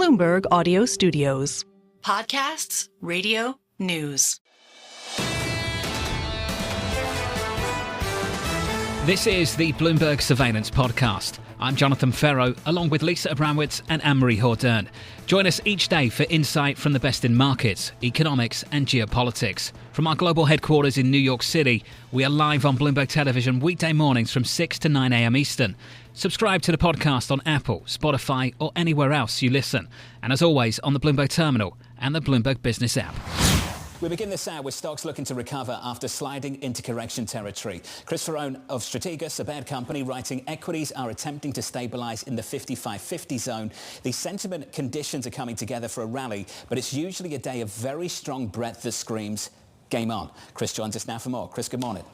Bloomberg Audio Studios. Podcasts, radio, news. This is the Bloomberg Surveillance Podcast. I'm Jonathan Ferro, along with Lisa Abramowitz and Anne-Marie Hordern. Join us each day for insight from the best in markets, economics and geopolitics. From our global headquarters in New York City, we are live on Bloomberg Television weekday mornings from 6 to 9 a.m. Eastern. Subscribe to the podcast on Apple, Spotify or anywhere else you listen. And as always, on the Bloomberg Terminal and the Bloomberg Business app. We begin this hour with stocks looking to recover after sliding into correction territory. Verrone of Strategas, a bad company, writing equities are attempting to stabilise in the 55-50 zone. The sentiment conditions are coming together for a rally, but it's usually a day of very strong breadth that screams, game on. Chris joins us now for more. Chris, good morning.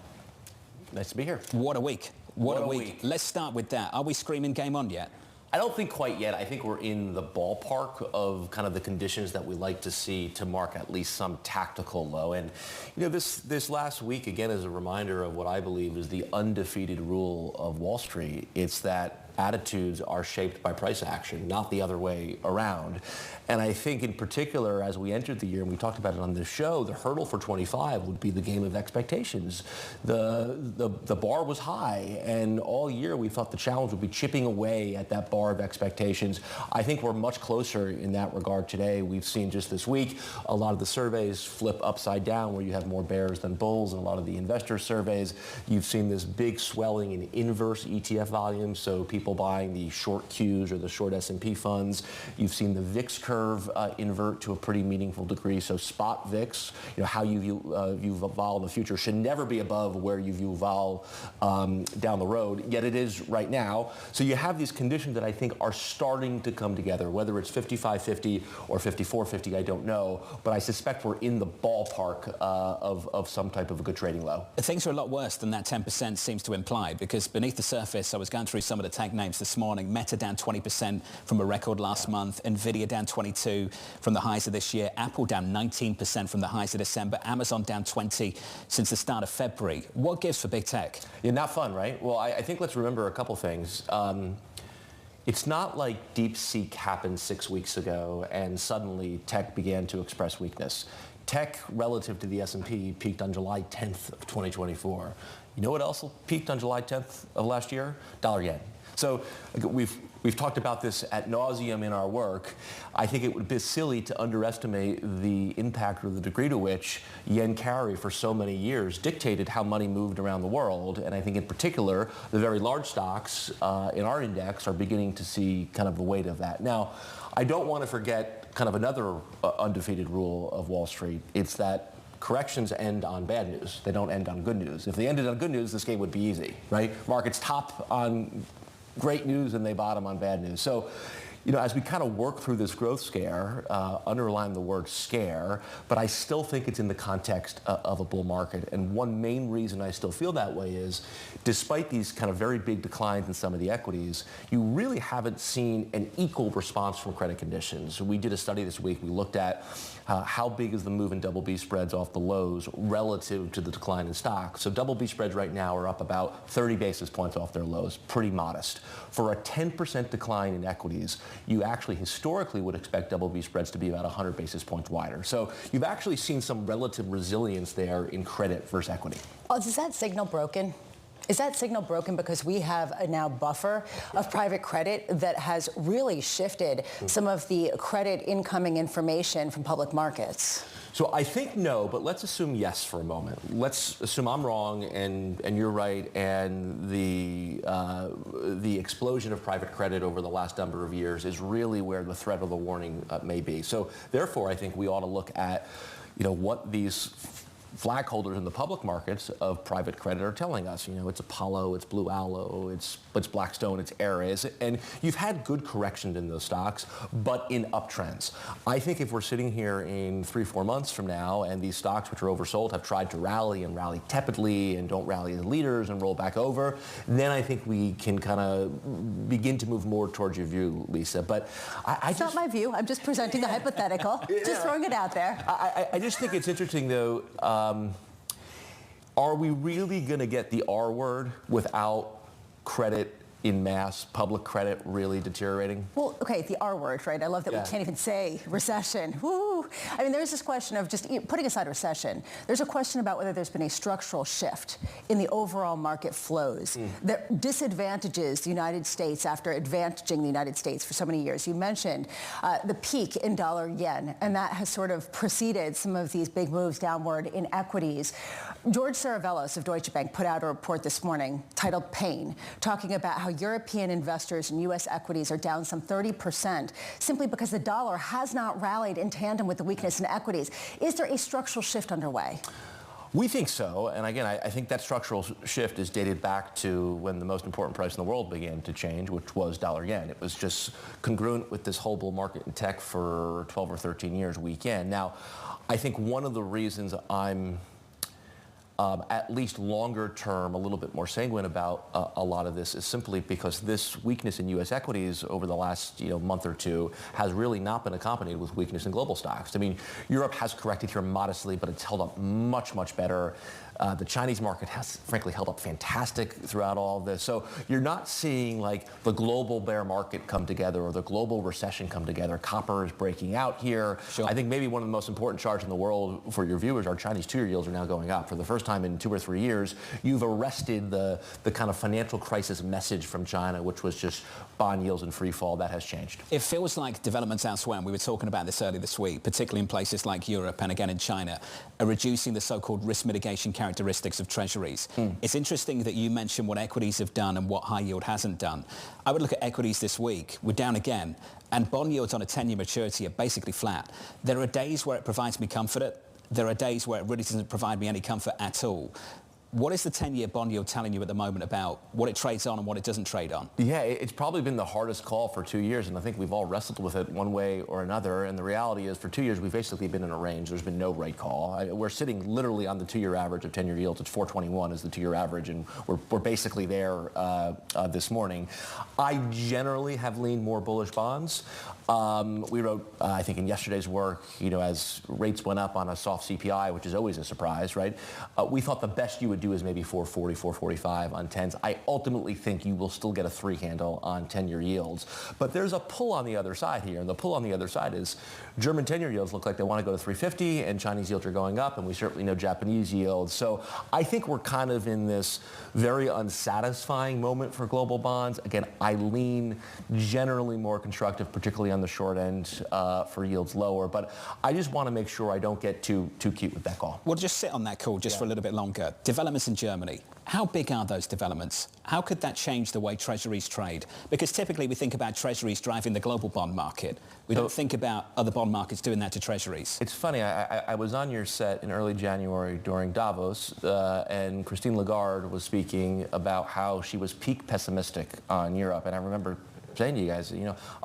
Nice to be here. What a week. What a week. Let's start with that. Are we screaming game on yet? I don't think quite yet. I think we're in the ballpark of kind of the conditions that we like to see to mark at least some tactical low. And, you know, this last week, again, is a reminder of what I believe is the undefeated rule of Wall Street. It's that attitudes are shaped by price action, not the other way around. And I think in particular, as we entered the year, and we talked about it on this show, the hurdle for 25 would be the game of expectations. The bar was high, and all year we thought the challenge would be chipping away at that bar of expectations. I think we're much closer in that regard today. We've seen just this week a lot of the surveys flip upside down, where you have more bears than bulls in a lot of the investor surveys. You've seen this big swelling in inverse ETF volume, so people buying the short Qs or the short S&P funds. You've seen the VIX curve invert to a pretty meaningful degree. So spot VIX, you know, how you view vol in the future should never be above where you view vol down the road, yet it is right now. So you have these conditions that I think are starting to come together, whether it's 55-50 or 54-50, I don't know, but I suspect we're in the ballpark of some type of a good trading low. Things are a lot worse than that 10% seems to imply, because beneath the surface, I was going through some of the tech names this morning. Meta down 20% from a record last month, Nvidia down 22 from the highs of this year, Apple down 19% from the highs of December, Amazon down 20 since the start of February. What gives for big tech? Yeah, not fun, right? Well, I think let's remember a couple things. It's not like DeepSeek happened 6 weeks ago and suddenly tech began to express weakness. Tech relative to the S&P peaked on July 10th of 2024. You know what else peaked on July 10th of last year? Dollar yen. So we've talked about this ad nauseum in our work. I think it would be silly to underestimate the impact or the degree to which yen carry for so many years dictated how money moved around the world. And I think in particular, the very large stocks in our index are beginning to see kind of the weight of that. Now, I don't want to forget kind of another undefeated rule of Wall Street. It's that corrections end on bad news. They don't end on good news. If they ended on good news, this game would be easy, right? Markets top on great news and they bottom on bad news. So, you know, as we kind of work through this growth scare, underline the word scare, but I still think it's in the context of a bull market. And one main reason I still feel that way is, despite these kind of very big declines in some of the equities, you really haven't seen an equal response from credit conditions. We did a study this week. We looked at how big is the move in double B spreads off the lows relative to the decline in stocks. So double B spreads right now are up about 30 basis points off their lows, pretty modest. For a 10% decline in equities, you actually historically would expect double B spreads to be about 100 basis points wider. So you've actually seen some relative resilience there in credit versus equity. Oh, is that signal broken? Is that signal broken because we have a now buffer of private credit that has really shifted some of the credit incoming information from public markets? So I think no, but let's assume yes for a moment. Let's assume I'm wrong and you're right, and the explosion of private credit over the last number of years is really where the threat of the warning may be. So therefore, I think we ought to look at, you know, what these flag holders in the public markets of private credit are telling us. You know, it's Apollo, it's Blue Aloe, it's Blackstone, it's Ares, and you've had good corrections in those stocks, but in uptrends. I think if we're sitting here in 3-4 months from now and these stocks which are oversold have tried to rally and rally tepidly and don't rally as leaders and roll back over, then I think we can kind of begin to move more towards your view, Lisa. But it's not my view. I'm just presenting the hypothetical, just throwing it out there. I just think it's interesting, though. Are we really going to get the R word without credit en masse, public credit really deteriorating? Well, okay, the R word, right? I love that we can't even say recession. Woo! I mean, there's this question of just putting aside recession, there's a question about whether there's been a structural shift in the overall market flows that disadvantages the United States after advantaging the United States for so many years. You mentioned the peak in dollar yen, and that has sort of preceded some of these big moves downward in equities. George Saravelos of Deutsche Bank put out a report this morning titled Pain, talking about how European investors in U.S. equities are down some 30% simply because the dollar has not rallied in tandem with the weakness in equities. Is there a structural shift underway? We think so, and again, I think that structural shift is dated back to when the most important price in the world began to change, which was dollar yen. It was just congruent with this whole bull market in tech for 12 or 13 years week in. Now, I think one of the reasons I'm at least longer term, a little bit more sanguine about a lot of this is simply because this weakness in U.S. equities over the last month or two has really not been accompanied with weakness in global stocks. I mean, Europe has corrected here modestly, but it's held up much, much better. The Chinese market has, frankly, held up fantastic throughout all of this. So you're not seeing like the global bear market come together or the global recession come together. Copper is breaking out here. Sure. I think maybe one of the most important charts in the world for your viewers, our Chinese two-year yields are now going up. For the first time in 2 or 3 years, you've arrested the kind of financial crisis message from China, which was just bond yields in free fall. That has changed. It feels like developments elsewhere, and we were talking about this earlier this week, particularly in places like Europe and again in China, are reducing the so-called risk mitigation characteristics of treasuries. It's interesting that you mentioned what equities have done and what high yield hasn't done. I would look at equities this week. We're down again, and bond yields on a 10-year maturity are basically flat. There are days where it provides me comfort. There are days where it really doesn't provide me any comfort at all. What is the 10-year bond yield telling you at the moment about what it trades on and what it doesn't trade on? Yeah, it's probably been the hardest call for 2 years, and I think we've all wrestled with it one way or another. And the reality is, for 2 years, we've basically been in a range. There's been no right call. We're sitting literally on the 2-year average of 10-year yields. It's 421 is the 2-year average, and we're basically there this morning. I generally have leaned more bullish bonds. We wrote, I think in yesterday's work, as rates went up on a soft CPI, which is always a surprise, right? We thought the best you would do is maybe 440, 445 on 10s. I ultimately think you will still get a 3 handle on 10-year yields. But there's a pull on the other side here, and the pull on the other side is German 10-year yields look like they want to go to 350, and Chinese yields are going up, and we certainly know Japanese yields. So I think we're kind of in this very unsatisfying moment for global bonds. Again, I lean generally more constructive, particularly on the short end for yields lower. But I just want to make sure I don't get too cute with that call. We'll just sit on that call just for a little bit longer. Developments in Germany. How big are those developments? How could that change the way treasuries trade? Because typically we think about treasuries driving the global bond market. We don't think about other bond markets doing that to treasuries. It's funny, I was on your set in early January during Davos, and Christine Lagarde was speaking about how she was peak pessimistic on Europe. And I remember saying to you guys,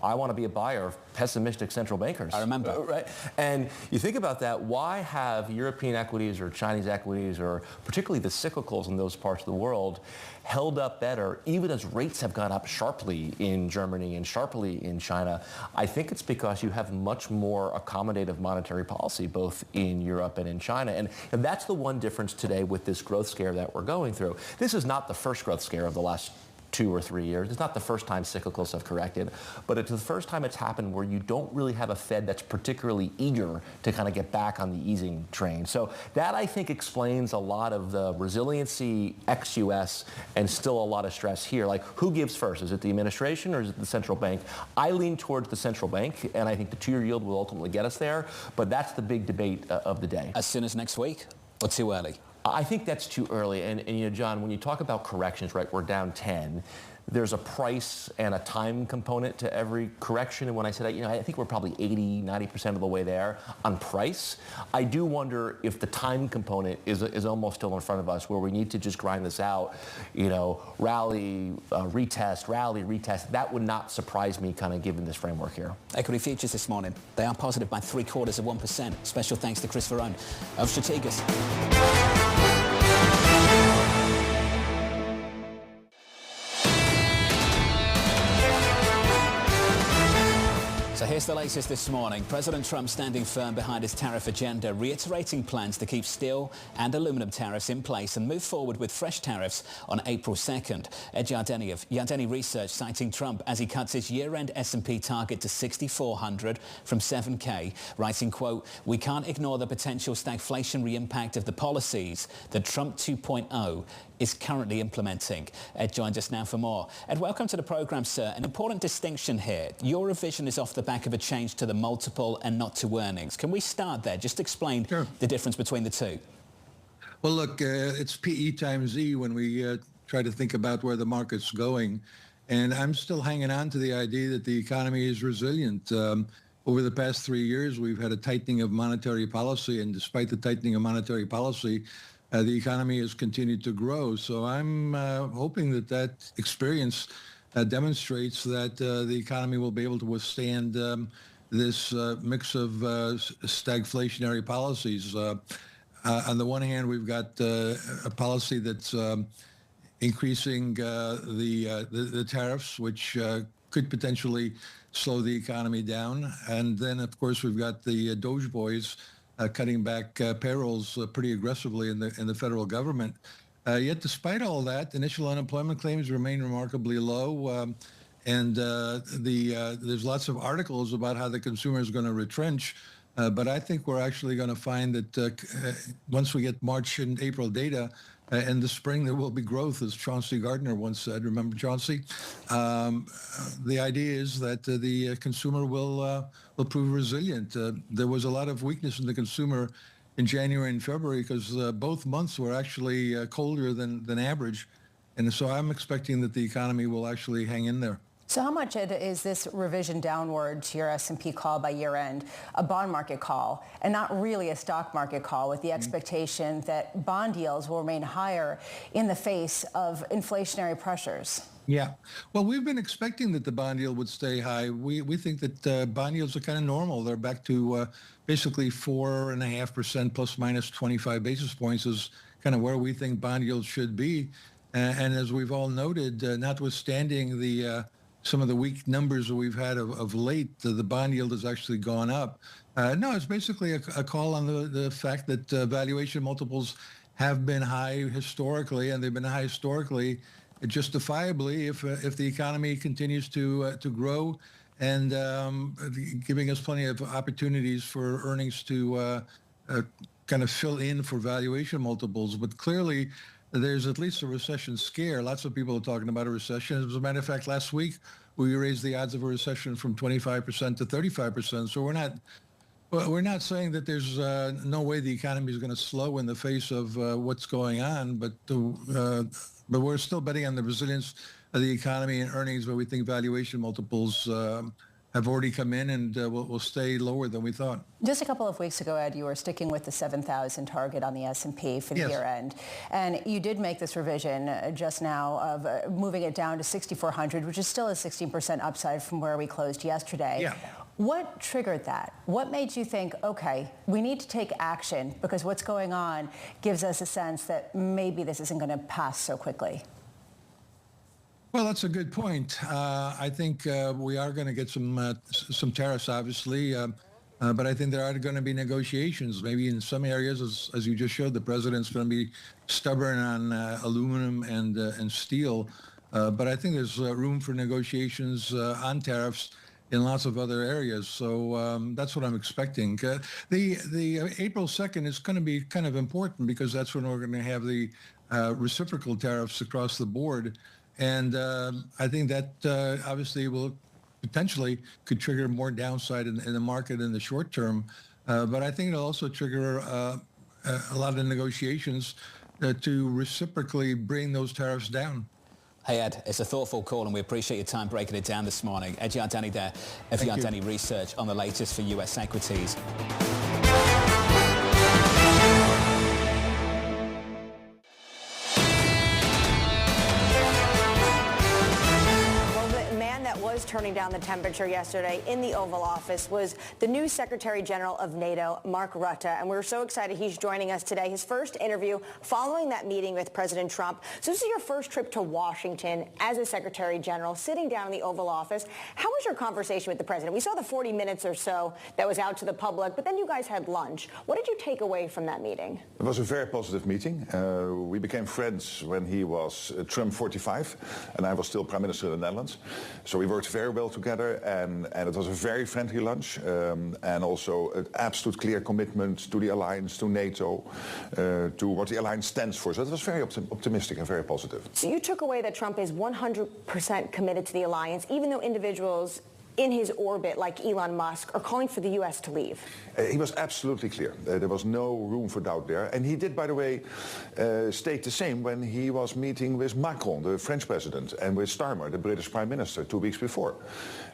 I want to be a buyer of pessimistic central bankers. I remember. Right? And you think about that, why have European equities or Chinese equities or particularly the cyclicals in those parts of the world held up better even as rates have gone up sharply in Germany and sharply in China? I think it's because you have much more accommodative monetary policy both in Europe and in China. And that's the one difference today with this growth scare that we're going through. This is not the first growth scare of the last 2 or 3 years. It's not the first time cyclicals have corrected, but it's the first time it's happened where you don't really have a Fed that's particularly eager to kind of get back on the easing train. So that, I think, explains a lot of the resiliency ex-US and still a lot of stress here. Like, who gives first? Is it the administration or is it the central bank? I lean towards the central bank, and I think the 2-year yield will ultimately get us there, but that's the big debate of the day. As soon as next week or too early? I think that's too early. And John, when you talk about corrections, right, we're down 10. There's a price and a time component to every correction. And when I said, I think we're probably 80, 90% of the way there on price. I do wonder if the time component is almost still in front of us, where we need to just grind this out, rally, retest, rally, retest. That would not surprise me, kind of given this framework here. Equity futures this morning, they are positive by 0.75%. Special thanks to Chris Verrone of Strategas. So Here's the latest this morning. President Trump standing firm behind his tariff agenda, reiterating plans to keep steel and aluminum tariffs in place and move forward with fresh tariffs on April 2nd. Yardeni of Yardeni Research citing Trump as he cuts his year-end S&P target to 6,400 from 7K, writing, quote, "We can't ignore the potential stagflationary impact of the policies that Trump 2.0 is currently implementing." Ed joins us now for more. Ed, welcome to the programme, sir. An important distinction here. Your revision is off the back of a change to the multiple and not to earnings. Can we start there? Just explain the difference between the two. Well, look, it's PE times E when we try to think about where the market's going. And I'm still hanging on to the idea that the economy is resilient. Over the past 3 years, we've had a tightening of monetary policy. And despite the tightening of monetary policy, the economy has continued to grow. So I'm hoping that that experience demonstrates that the economy will be able to withstand this mix of stagflationary policies. On the one hand, we've got a policy that's increasing the tariffs, which could potentially slow the economy down. And then, of course, we've got the Doge boys cutting back payrolls pretty aggressively in the federal government. Yet, despite all that, initial unemployment claims remain remarkably low. And there's lots of articles about how the consumer is going to retrench. But I think we're actually going to find that once we get March and April data, in the spring there will be growth, as Chauncey Gardner once said. Remember Chauncey? The idea is that the consumer will prove resilient. There was a lot of weakness in the consumer in January and February because both months were actually colder than average. And so I'm expecting that the economy will actually hang in there. So how much is this revision downward to your S&P call by year end a bond market call and not really a stock market call, with the expectation that bond yields will remain higher in the face of inflationary pressures? Yeah. Well, we've been expecting that the bond yield would stay high. We think that bond yields are kind of normal. They're back to basically 4.5% plus minus 25 basis points is kind of where we think bond yields should be. And as we've all noted, notwithstanding some of the weak numbers that we've had of late, the bond yield has actually gone up. No, it's basically a call on the fact that valuation multiples have been high historically, and they've been high historically justifiably if the economy continues to grow and giving us plenty of opportunities for earnings to kind of fill in for valuation multiples. But clearly, there's at least a recession scare. Lots of people are talking about a recession. As a matter of fact, last week, we raised the odds of a recession from 25% to 35%. So we're not saying that there's no way the economy is going to slow in the face of what's going on, but we're still betting on the resilience of the economy and earnings, where we think valuation multiples have already come in and will stay lower than we thought. Just a couple of weeks ago, Ed, you were sticking with the 7,000 target on the S&P for the year end. And you did make this revision just now of moving it down to 6,400, which is still a 16% upside from where we closed yesterday. Yeah. What triggered that? What made you think, okay, we need to take action because what's going on gives us a sense that maybe this isn't going to pass so quickly? Well, that's a good point. I think we are going to get some tariffs, obviously, but I think there are going to be negotiations. Maybe in some areas, as you just showed, the president's going to be stubborn on aluminum and steel. But I think there's room for negotiations on tariffs in lots of other areas. So that's what I'm expecting. The April 2nd is going to be kind of important because that's when we're going to have the reciprocal tariffs across the board. And I think that obviously will potentially could trigger more downside in the market in the short term. But I think it'll also trigger a lot of negotiations to reciprocally bring those tariffs down. Hey, Ed, it's a thoughtful call, and we appreciate your time breaking it down this morning. Ed Yardeni there of Yardeni Research on the latest for US equities. was turning down the temperature yesterday in the Oval Office was the new Secretary General of NATO, Mark Rutte. And we're so excited he's joining us today. His first interview following that meeting with President Trump. So this is your first trip to Washington as a Secretary General, sitting down in the Oval Office. How was your conversation with the President? We saw the 40 minutes or so that was out to the public, but then you guys had lunch. What did you take away from that meeting? It was a very positive meeting. We became friends when he was Trump 45, and I was still Prime Minister of the Netherlands. So we worked very well together, and it was a very friendly lunch, and also an absolute clear commitment to the alliance, to NATO, to what the alliance stands for. So it was very optimistic and very positive. So you took away that Trump is 100% committed to the alliance, even though individuals in his orbit, like Elon Musk, are calling for the U.S. to leave. He was absolutely clear. There was no room for doubt there. And he did, by the way, state the same when he was meeting with Macron, the French president, and with Starmer, the British Prime Minister, 2 weeks before.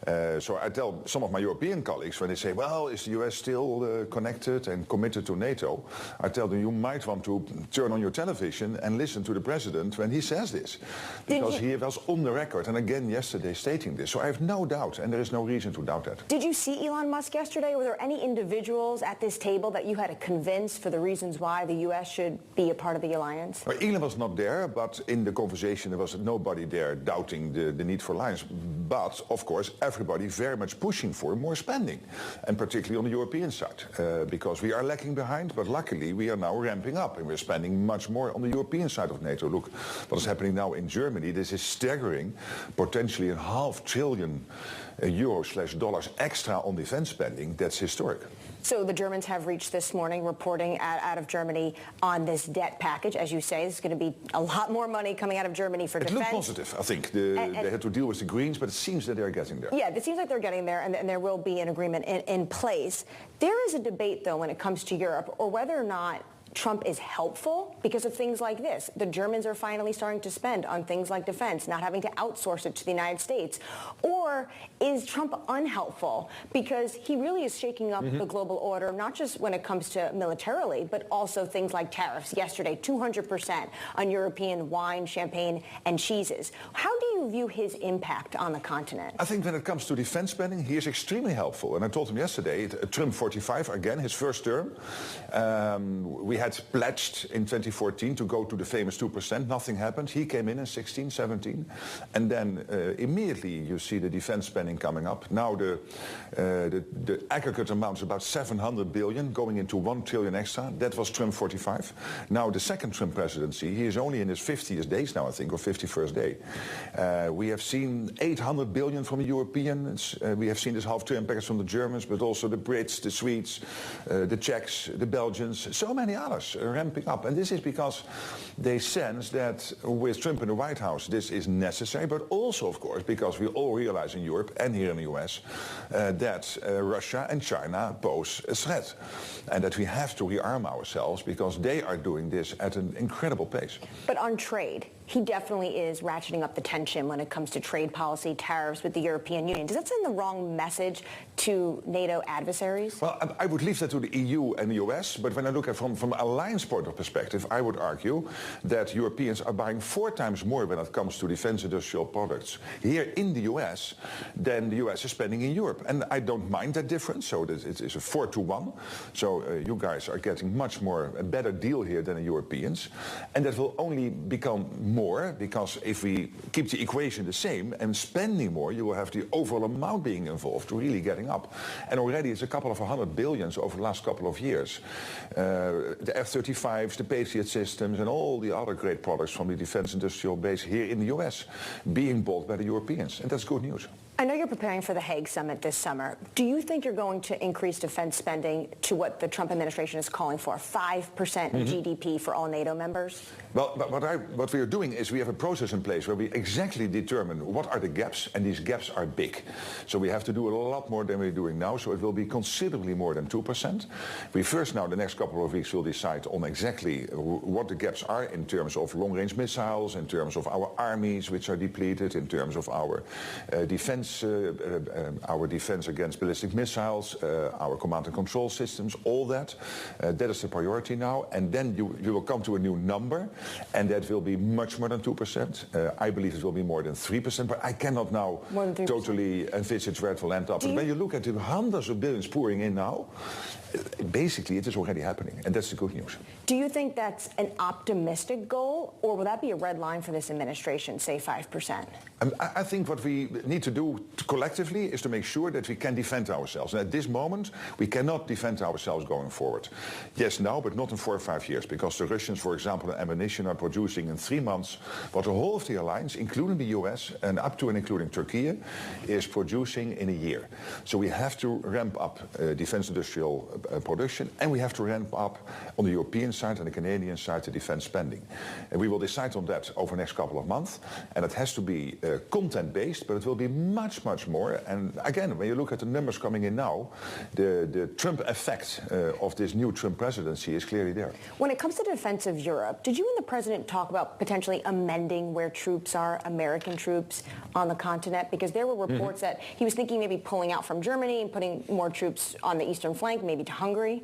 So I tell some of my European colleagues when they say, well, is the U.S. still connected and committed to NATO? I tell them, you might want to turn on your television and listen to the president when he says this. Because he was on the record, and again yesterday, stating this. So I have no doubt, and there is no reason to doubt that. Did you see Elon Musk yesterday? Were there any individuals at this table that you had to convince for the reasons why the U.S. should be a part of the alliance? Well, Elon was not there, but in the conversation there was nobody there doubting the need for alliance. But, of course, everybody very much pushing for more spending, and particularly on the European side, because we are lacking behind, but luckily we are now ramping up, and we're spending much more on the European side of NATO. Look what is happening now in Germany. This is staggering, potentially $500 billion euros/dollars extra on defense spending. That's historic. So the Germans have reached this morning reporting out of Germany on this debt package. As you say, there's going to be a lot more money coming out of Germany for defense. It looked positive, I think. They had to deal with the Greens, but it seems that they're getting there. Yeah, it seems like they're getting there, and there will be an agreement in place. There is a debate, though, when it comes to Europe, or whether or not Trump is helpful because of things like this. The Germans are finally starting to spend on things like defense, not having to outsource it to the United States. Or is Trump unhelpful because he really is shaking up the global order, not just when it comes to militarily, but also things like tariffs. Yesterday, 200% on European wine, champagne, and cheeses. How do you view his impact on the continent? I think when it comes to defense spending, he is extremely helpful. And I told him yesterday, Trump 45, again, his first term, we had pledged in 2014 to go to the famous 2%. Nothing happened. He came in 16, 17. And then immediately you see the defense spending coming up. Now the aggregate amount is about 700 billion, going into 1 trillion extra. That was Trump 45. Now the second Trump presidency, he is only in his 50th days now, I think, or 51st day. We have seen 800 billion from the Europeans. We have seen this half-trillion package from the Germans, but also the Brits, the Swedes, the Czechs, the Belgians, so many others ramping up. And this is because they sense that with Trump in the White House, this is necessary, but also, of course, because we all realize in Europe and here in the US that Russia and China pose a threat, and that we have to rearm ourselves because they are doing this at an incredible pace. But on trade, he definitely is ratcheting up the tension when it comes to trade policy, tariffs with the European Union. Does that send the wrong message to NATO adversaries? Well, I would leave that to the EU and the US, but when I look at from an alliance point of perspective, I would argue that Europeans are buying 4 times more when it comes to defense industrial products here in the US than the US is spending in Europe. And I don't mind that difference, so it's a 4-to-1. So you guys are getting a better deal here than the Europeans. And that will only become more, because if we keep the equation the same and spending more, you will have the overall amount being involved really getting up. And already it's a couple of 100 billions over the last couple of years. The F-35s, the Patriot systems, and all the other great products from the defense industrial base here in the US being bought by the Europeans. And that's good news. I know you're preparing for the Hague summit this summer. Do you think you're going to increase defense spending to what the Trump administration is calling for, 5% of GDP for all NATO members? Well, but what we are doing is we have a process in place where we exactly determine what are the gaps, and these gaps are big. So we have to do a lot more than we're doing now, so it will be considerably more than 2%. We first now, the next couple of weeks, will decide on exactly what the gaps are in terms of long-range missiles, in terms of our armies, which are depleted, in terms of our defense defense against ballistic missiles, our command and control systems, all that. That is the priority now. And then you will come to a new number, and that will be much more than 2%. I believe it will be more than 3%, but I cannot now totally envisage where it will end up. But when you look at the hundreds of billions pouring in now, basically it is already happening, and that's the good news. Do you think that's an optimistic goal, or will that be a red line for this administration, say 5%? I think what we need to do collectively is to make sure that we can defend ourselves. And at this moment, we cannot defend ourselves going forward. Yes, now, but not in 4 or 5 years, because the Russians, for example, ammunition are producing in 3 months what the whole of the alliance, including the US and up to and including Turkey, is producing in a year. So we have to ramp up defense industrial production, and we have to ramp up on the European side and the Canadian side the defense spending. And we will decide on that over the next couple of months, and it has to be content-based, but it will be much, much more. And again, when you look at the numbers coming in now, the Trump effect of this new Trump presidency is clearly there. When it comes to defense of Europe, did you and the president talk about potentially amending where troops are, American troops on the continent? Because there were reports that he was thinking maybe pulling out from Germany and putting more troops on the eastern flank, maybe to Hungary.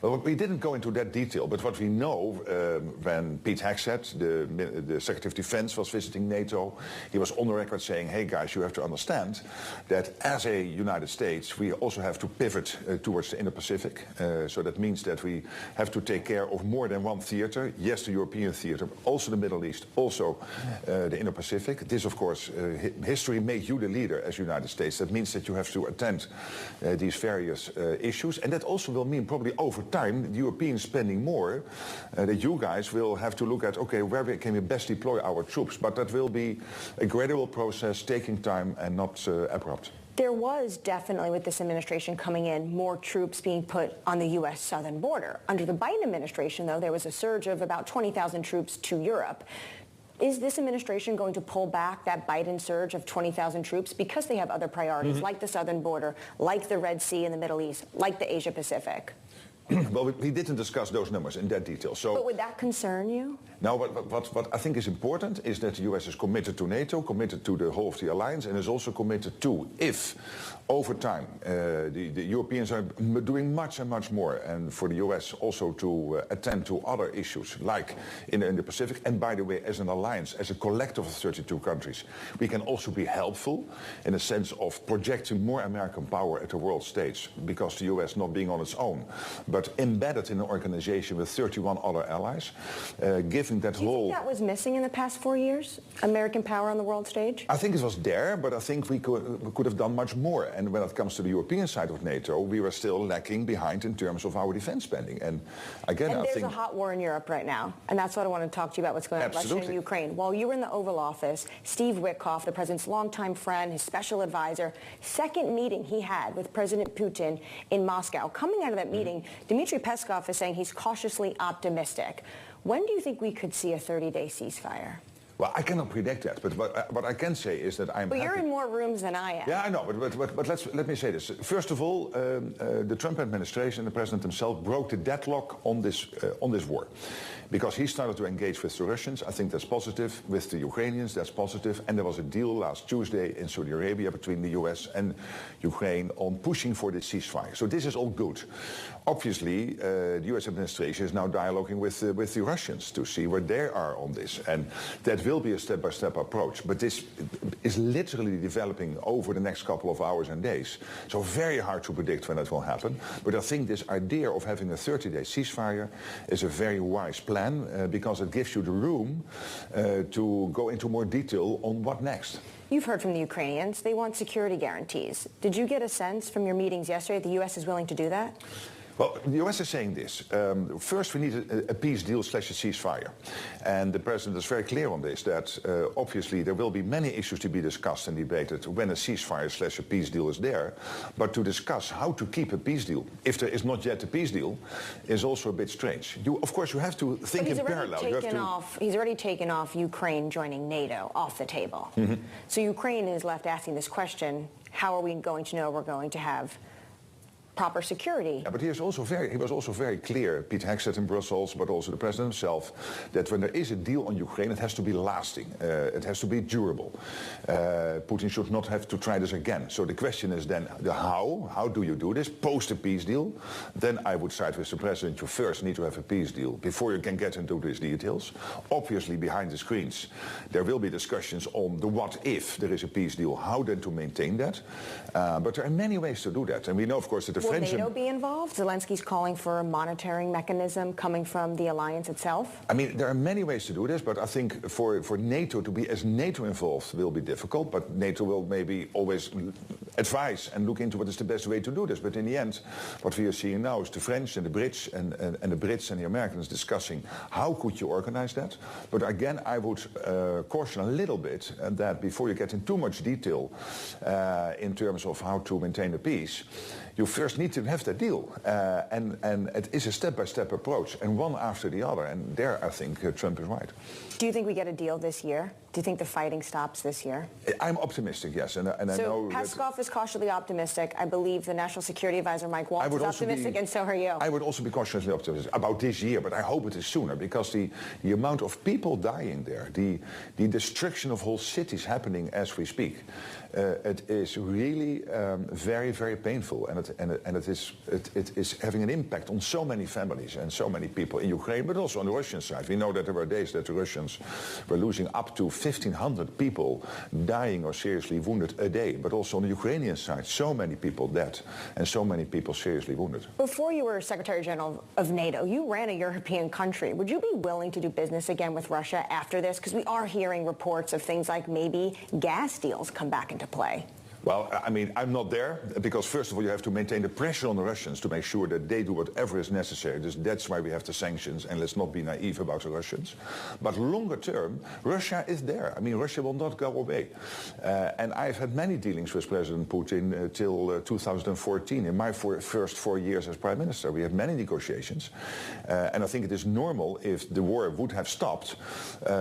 Well, we didn't go into that detail, but what we know, when Pete Hegseth, the Secretary of Defense, was visiting NATO, he was on the record saying, hey guys, you have to understand that as a United States, we also have to pivot towards the Indo-Pacific. So that means that we have to take care of more than one theater. Yes, the European theater, also the Middle East, also the Indo-Pacific. This, of course, history made you the leader as United States. That means that you have to attend these various issues, and that also will mean probably over time, the Europeans spending more, that you guys will have to look at, okay, where can we best deploy our troops? But that will be a gradual process, taking time and not abrupt. There was definitely, with this administration coming in, more troops being put on the U.S. southern border. Under the Biden administration, though, there was a surge of about 20,000 troops to Europe. Is this administration going to pull back that Biden surge of 20,000 troops because they have other priorities, like the southern border, like the Red Sea in the Middle East, like the Asia Pacific? Well, we didn't discuss those numbers in that detail. So, but would that concern you? No, what I think is important is that the US is committed to NATO, committed to the whole of the alliance, and is also committed to, if over time the Europeans are doing much and much more, and for the US also to attend to other issues like in the Pacific, and by the way, as an alliance, as a collective of 32 countries, we can also be helpful in a sense of projecting more American power at the world stage, because the US not being on its own, but embedded in an organization with 31 other allies, giving that whole... Do you think that was missing in the past 4 years, American power on the world stage? I think it was there, but I think we could have done much more. And when it comes to the European side of NATO, we were still lacking behind in terms of our defense spending. And again, I think... there's a hot war in Europe right now, and that's what I want to talk to you about, what's going on in Russia and Ukraine. While you were in the Oval Office, Steve Witkoff, the president's longtime friend, his special advisor, second meeting he had with President Putin in Moscow. Coming out of that meeting, Dmitry Peskov is saying he's cautiously optimistic. When do you think we could see a 30-day ceasefire? Well, I cannot predict that, but what I can say is that I'm But you're in more rooms than I am. Yeah, I know, but let me say this. First of all, the Trump administration, the president himself, broke the deadlock on this war, because he started to engage with the Russians. I think that's positive. With the Ukrainians, that's positive. And there was a deal last Tuesday in Saudi Arabia between the US and Ukraine on pushing for this ceasefire. So this is all good. Obviously, the US administration is now dialoguing with the Russians to see where they are on this. And that will be a step-by-step approach. But this is literally developing over the next couple of hours and days. So very hard to predict when that will happen. But I think this idea of having a 30-day ceasefire is a very wise plan, because it gives you the room to go into more detail on what next. You've heard from the Ukrainians. They want security guarantees. Did you get a sense from your meetings yesterday that the U.S. is willing to do that? Well, the U.S. is saying this. First, we need a peace deal / a ceasefire. And the president is very clear on this, that obviously there will be many issues to be discussed and debated when a ceasefire / a peace deal is there. But to discuss how to keep a peace deal, if there is not yet a peace deal, is also a bit strange. Of course, you have to think in parallel. He's already taken off Ukraine joining NATO off the table. Mm-hmm. So Ukraine is left asking this question, how are we going to know we're going to have proper security. Yeah, but he was also very clear, Pete Hegseth in Brussels, but also the president himself, that when there is a deal on Ukraine, it has to be lasting. It has to be durable. Putin should not have to try this again. So the question is then the how. How do you do this? Post a peace deal. Then I would side with the president. You first need to have a peace deal before you can get into these details. Obviously, behind the screens, there will be discussions on the what if there is a peace deal, how then to maintain that. But there are many ways to do that. And we know, of course, that the French... Will NATO be involved? Zelensky's calling for a monitoring mechanism coming from the alliance itself. I mean, there are many ways to do this, but I think for NATO to be as NATO involved will be difficult, but NATO will maybe always advise and look into what is the best way to do this. But in the end, what we are seeing now is the French and the Brits and the Brits and the Americans discussing how could you organize that. But again, I would caution a little bit that before you get in too much detail in terms of how to maintain the peace, you first need to have that deal. And it is a step-by-step approach, and one after the other. And there, I think Trump is right. Do you think we get a deal this year? Do you think the fighting stops this year? I'm optimistic, yes. And I know so Peskov is cautiously optimistic. I believe the National Security Advisor, Mike Waltz, is optimistic, and so are you. I would also be cautiously optimistic about this year, but I hope it is sooner, because the amount of people dying there, the destruction of whole cities happening as we speak, it is really very, very painful, and it is having an impact on so many families and so many people in Ukraine, but also on the Russian side. We know that there were days that the Russians were losing up to 1,500 people dying or seriously wounded a day, but also on the Ukrainian side, so many people dead and so many people seriously wounded. Before you were Secretary General of NATO, you ran a European country. Would you be willing to do business again with Russia after this? Because we are hearing reports of things like maybe gas deals come back into play. Well, I mean, I'm not there, because first of all, you have to maintain the pressure on the Russians to make sure that they do whatever is necessary. That's why we have the sanctions, and let's not be naive about the Russians. But longer term, Russia is there. I mean, Russia will not go away. And I've had many dealings with President Putin till 2014. In my first 4 years as Prime Minister, we had many negotiations. And I think it is normal, if the war would have stopped,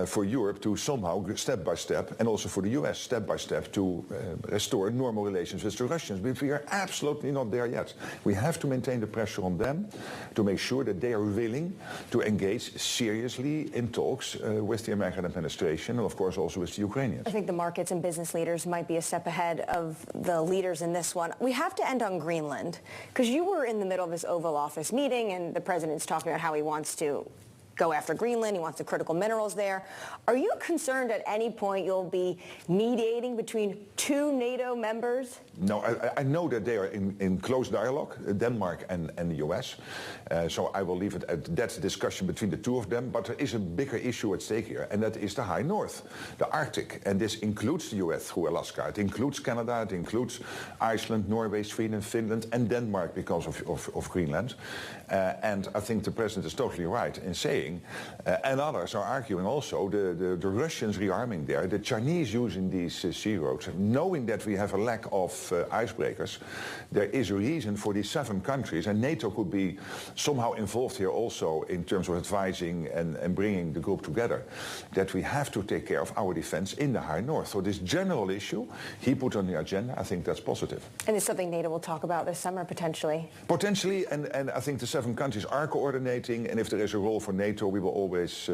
for Europe to somehow, step by step, and also for the US, step by step, to restore normal relations with the Russians, but we are absolutely not there yet. We have to maintain the pressure on them to make sure that they are willing to engage seriously in talks with the American administration, and of course also with the Ukrainians. I think the markets and business leaders might be a step ahead of the leaders in this one. We have to end on Greenland, because you were in the middle of this Oval Office meeting, and the president's talking about how he wants to go after Greenland. He wants the critical minerals there. Are you concerned at any point you'll be mediating between two NATO members? No, I know that they are in close dialogue, Denmark and the US. So I will leave it at that discussion between the two of them. But there is a bigger issue at stake here, and that is the high north, the Arctic. And this includes the US through Alaska. It includes Canada. It includes Iceland, Norway, Sweden, Finland, and Denmark because of Greenland. And I think the president is totally right in saying, and others are arguing also, the Russians rearming there, the Chinese using these sea roads, knowing that we have a lack of icebreakers, there is a reason for these 7 countries, and NATO could be somehow involved here also in terms of advising and bringing the group together, that we have to take care of our defense in the high north. So this general issue he put on the agenda, I think that's positive. And it's something NATO will talk about this summer potentially? Potentially, and I think the 7 countries are coordinating, and if there is a role for NATO, we will always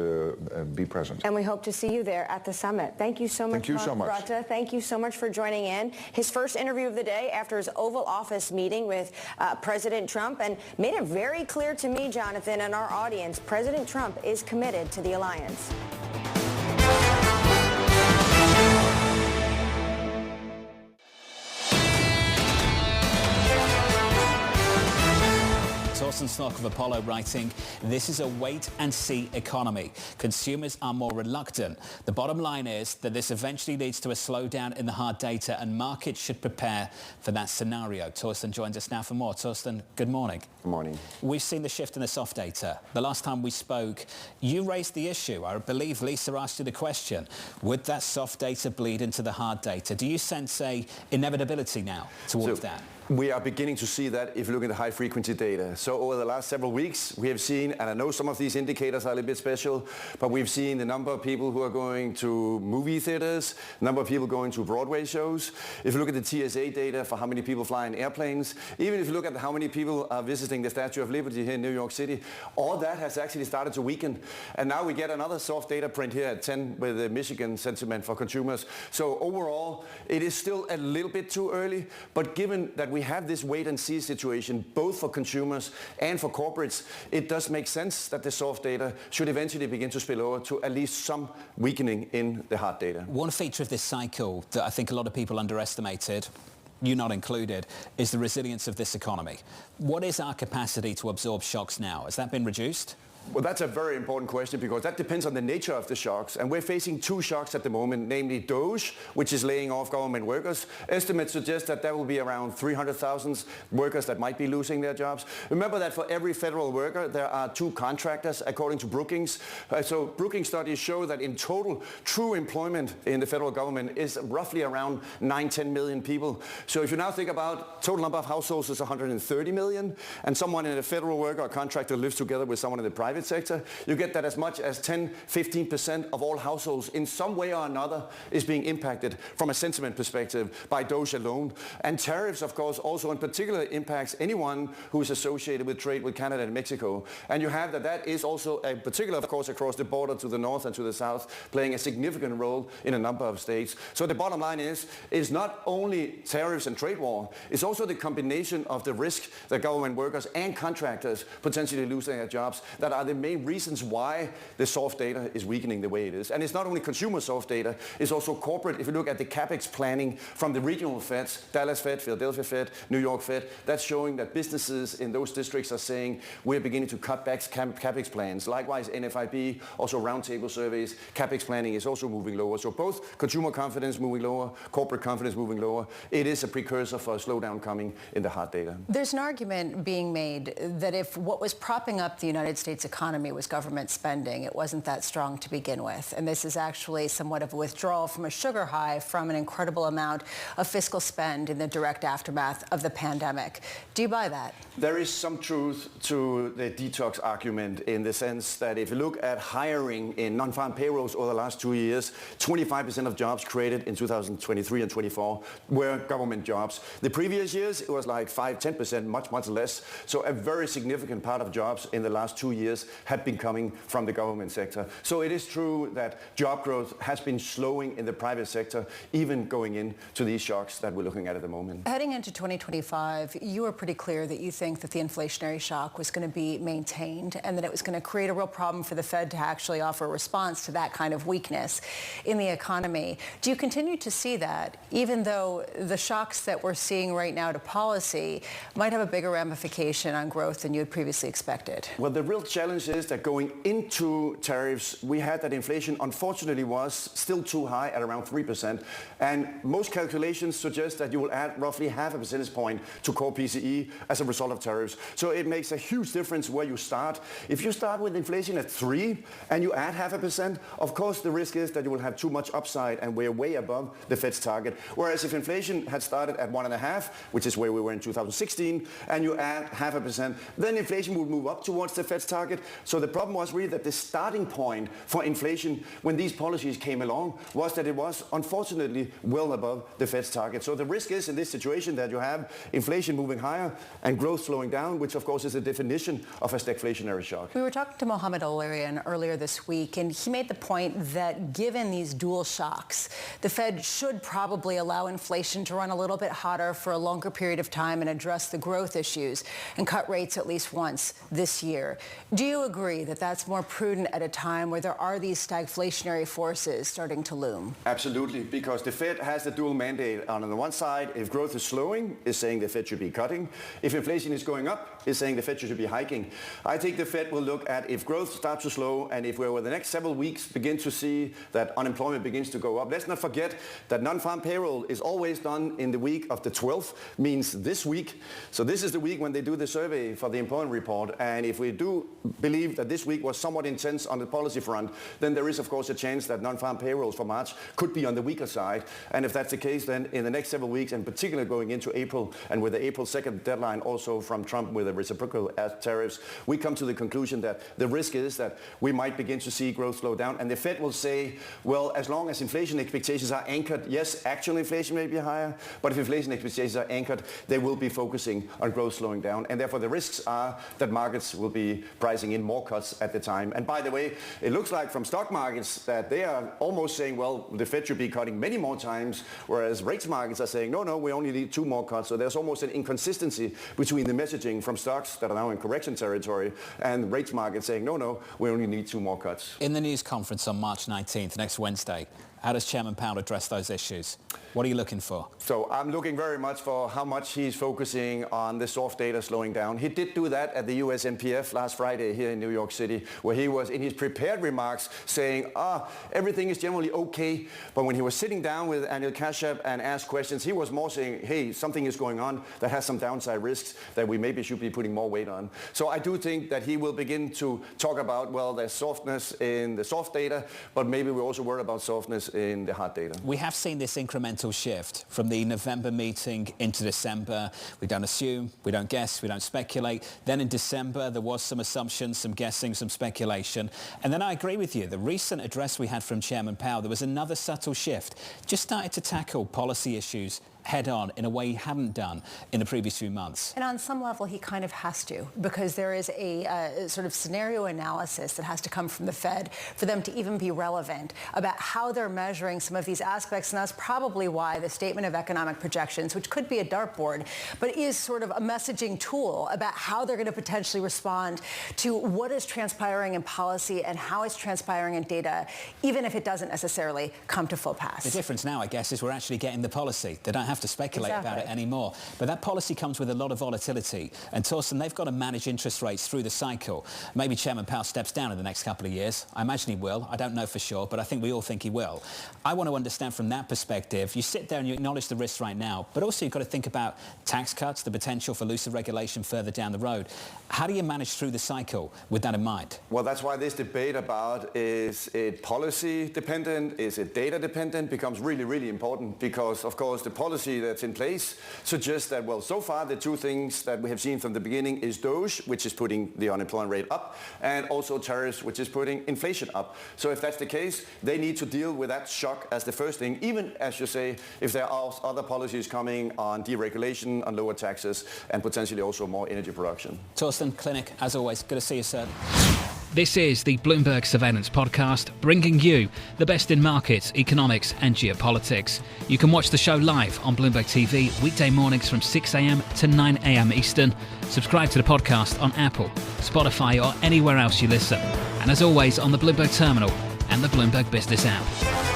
be present. And we hope to see you there at the summit. Thank you so much, Thank you so much. Rutte. Thank you so much for joining in. His first interview of the day after his Oval Office meeting with President Trump, and made it very clear to me, Jonathan, and our audience, President Trump is committed to the alliance. Torsten Slok of Apollo writing, "This is a wait-and-see economy. Consumers are more reluctant. The bottom line is that this eventually leads to a slowdown in the hard data, and markets should prepare for that scenario." Torsten joins us now for more. Torsten, good morning. Good morning. We've seen the shift in the soft data. The last time we spoke, you raised the issue. I believe Lisa asked you the question, would that soft data bleed into the hard data? Do you sense a inevitability now towards that? We are beginning to see that if you look at the high-frequency data. So over the last several weeks, we have seen, and I know some of these indicators are a little bit special, but we've seen the number of people who are going to movie theaters, the number of people going to Broadway shows. If you look at the TSA data for how many people fly in airplanes, even if you look at how many people are visiting the Statue of Liberty here in New York City, all that has actually started to weaken. And now we get another soft data print here at 10 with the Michigan sentiment for consumers. So overall, it is still a little bit too early, but given that we have this wait-and-see situation, both for consumers and for corporates, it does make sense that the soft data should eventually begin to spill over to at least some weakening in the hard data. One feature of this cycle that I think a lot of people underestimated, you not included, is the resilience of this economy. What is our capacity to absorb shocks now? Has that been reduced? Well, that's a very important question because that depends on the nature of the shocks. And we're facing two shocks at the moment, namely DOGE, which is laying off government workers. Estimates suggest that there will be around 300,000 workers that might be losing their jobs. Remember that for every federal worker, there are 2 contractors, according to Brookings. So Brookings studies show that in total, true employment in the federal government is roughly around 9-10 million people. So if you now think about total number of households is 130 million, and someone in a federal worker or contractor lives together with someone in the private sector, you get that as much as 10-15% of all households in some way or another is being impacted from a sentiment perspective by DOGE alone. And tariffs, of course, also in particular impacts anyone who is associated with trade with Canada and Mexico. And you have that is also a particular, of course, across the border to the north and to the south, playing a significant role in a number of states. So the bottom line is not only tariffs and trade war, it's also the combination of the risk that government workers and contractors potentially losing their jobs that are the main reasons why the soft data is weakening the way it is. And it's not only consumer soft data, it's also corporate. If you look at the CapEx planning from the regional Feds, Dallas Fed, Philadelphia Fed, New York Fed, that's showing that businesses in those districts are saying we're beginning to cut back CapEx plans. Likewise, NFIB, also roundtable surveys, CapEx planning is also moving lower. So both consumer confidence moving lower, corporate confidence moving lower. It is a precursor for a slowdown coming in the hard data. There's an argument being made that if what was propping up the United States economy was government spending, it wasn't that strong to begin with. And this is actually somewhat of a withdrawal from a sugar high from an incredible amount of fiscal spend in the direct aftermath of the pandemic. Do you buy that? There is some truth to the detox argument in the sense that if you look at hiring in non-farm payrolls over the last 2 years, 25% of jobs created in 2023 and 24 were government jobs. The previous years, it was like 5-10%, much less. So a very significant part of jobs in the last 2 years had been coming from the government sector. So it is true that job growth has been slowing in the private sector, even going into these shocks that we're looking at the moment. Heading into 2025, you were pretty clear that you think that the inflationary shock was going to be maintained and that it was going to create a real problem for the Fed to actually offer a response to that kind of weakness in the economy. Do you continue to see that, even though the shocks that we're seeing right now to policy might have a bigger ramification on growth than you had previously expected? Well, the real challenge is that going into tariffs, we had that inflation, unfortunately, was still too high at around 3%. And most calculations suggest that you will add roughly half a percentage point to core PCE as a result of tariffs. So it makes a huge difference where you start. If you start with inflation at 3 and you add 0.5%, of course, the risk is that you will have too much upside and we're way above the Fed's target. Whereas if inflation had started at 1.5, which is where we were in 2016, and you add 0.5%, then inflation would move up towards the Fed's target. So the problem was really that the starting point for inflation when these policies came along was that it was unfortunately well above the Fed's target. So the risk is in this situation that you have inflation moving higher and growth slowing down, which of course is a definition of a stagflationary shock. We were talking to Mohamed Al-Arian earlier this week, and he made the point that given these dual shocks, the Fed should probably allow inflation to run a little bit hotter for a longer period of time and address the growth issues and cut rates at least once this year. Do you agree that that's more prudent at a time where there are these stagflationary forces starting to loom? Absolutely, because the Fed has the dual mandate. On the one side, if growth is slowing, is saying the Fed should be cutting. If inflation is going up, is saying the Fed should be hiking. I think the Fed will look at if growth starts to slow and if we over the next several weeks begin to see that unemployment begins to go up. Let's not forget that non-farm payroll is always done in the week of the 12th, means this week. So this is the week when they do the survey for the employment report. And if we do believe that this week was somewhat intense on the policy front, then there is, of course, a chance that non-farm payrolls for March could be on the weaker side. And if that's the case, then in the next several weeks, and particularly going into April, and with the April 2nd deadline also from Trump with the reciprocal tariffs, we come to the conclusion that the risk is that we might begin to see growth slow down. And the Fed will say, well, as long as inflation expectations are anchored, yes, actual inflation may be higher, but if inflation expectations are anchored, they will be focusing on growth slowing down. And therefore, the risks are that markets will be pricing in more cuts at the time. And by the way, it looks like from stock markets that they are almost saying, well, the Fed should be cutting many more times, whereas rates markets are saying, no, we only need 2 more cuts. So there's almost an inconsistency between the messaging from stocks that are now in correction territory and rates markets saying, no, we only need 2 more cuts. In the news conference on March 19th, next Wednesday, how does Chairman Powell address those issues? What are you looking for? So I'm looking very much for how much he's focusing on the soft data slowing down. He did do that at the US NPF last Friday here in New York City, where he was in his prepared remarks saying, everything is generally okay. But when he was sitting down with Anil Kashyap and asked questions, he was more saying, hey, something is going on that has some downside risks that we maybe should be putting more weight on. So I do think that he will begin to talk about, well, there's softness in the soft data, but maybe we also worry about softness in the hard data. We have seen this incremental shift from the November meeting into December. We don't assume, we don't guess, we don't speculate. Then in December, there was some assumptions, some guessing, some speculation. And then I agree with you. The recent address we had from Chairman Powell, there was another subtle shift. Just started to tackle policy issues head on in a way he hadn't done in the previous few months. And on some level, he kind of has to, because there is a sort of scenario analysis that has to come from the Fed for them to even be relevant about how they're measuring some of these aspects. And that's probably why the Statement of Economic Projections, which could be a dartboard, but is sort of a messaging tool about how they're going to potentially respond to what is transpiring in policy and how it's transpiring in data, even if it doesn't necessarily come to full pass. The difference now, I guess, is we're actually getting the policy. They don't have to speculate about it anymore. But that policy comes with a lot of volatility. And Torsten, they've got to manage interest rates through the cycle. Maybe Chairman Powell steps down in the next couple of years. I imagine he will. I don't know for sure, but I think we all think he will. I want to understand from that perspective, you sit there and you acknowledge the risks right now, but also you've got to think about tax cuts, the potential for looser regulation further down the road. How do you manage through the cycle with that in mind? Well, that's why this debate about is it policy dependent, is it data dependent, becomes really, really important, because, of course, the policy that's in place suggests that, well, so far the 2 things that we have seen from the beginning is DOGE, which is putting the unemployment rate up, and also tariffs, which is putting inflation up. So if that's the case, they need to deal with that shock as the first thing, even, as you say, if there are other policies coming on deregulation, on lower taxes, and potentially also more energy production. Torsten, Clinic, as always, good to see you, sir. This is the Bloomberg Surveillance Podcast, bringing you the best in markets, economics and geopolitics. You can watch the show live on Bloomberg TV weekday mornings from 6 a.m. to 9 a.m. Eastern. Subscribe to the podcast on Apple, Spotify or anywhere else you listen. And as always, on the Bloomberg Terminal and the Bloomberg Business app.